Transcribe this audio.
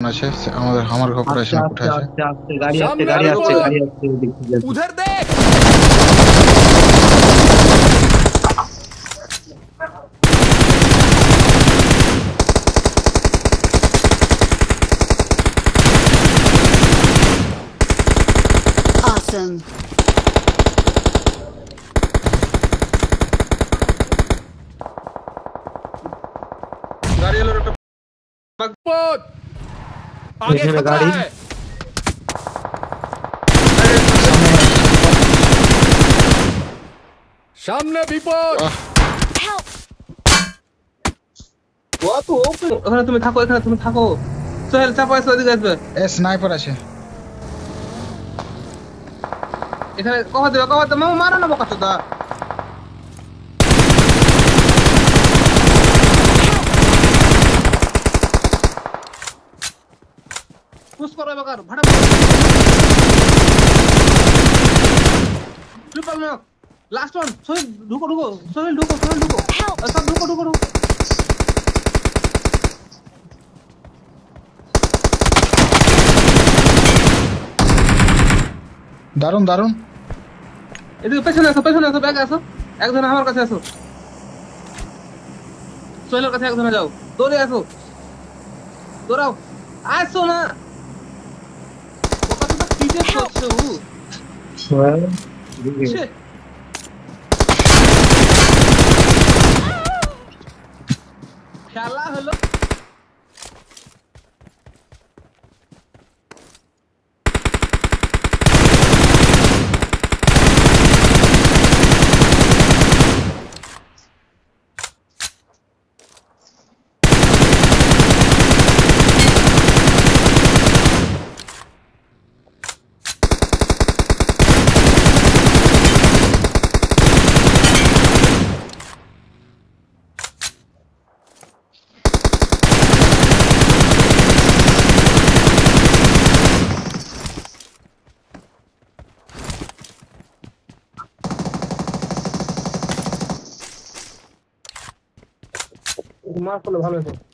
আছে আমাদের আমার খবর আছে আস্তে না আস্তে কোথায় আছে আস্তে আস্তে গাড়ি আসছে सामने গাড়ি আসছে देखो, গাড়ি আসছে দেখতে যাচ্ছি। उधर देख। Awesome. গাড়ি এলো একটা बहुत आगे देखने में खतरा गाड़ी। है। सामने विपद। Help! ওখানে তুমি থাকো এখানে তুমি থাকো সোহেল চাপা এসে ওদিকে আসবে এ স্নাইপার আছে এখানে কভার দেবে মামা মারো না বোকা চোদা পুশ করো এবার ভাড়া triple knock last one Sohel ঢুকো সোহেল ঢুকো Help! সব ঢুকো দারুন দারুন এদিকে পেছনে আসো ব্যাগে আসো একজন আমার কাছে আসো সোহেলের কাছে একজনে যাও দৌড়ে আসো দৌড়াও আসো না ওটা তো পিছে করছে ও ছে। খেলা হলো মার করলে ভালো হতো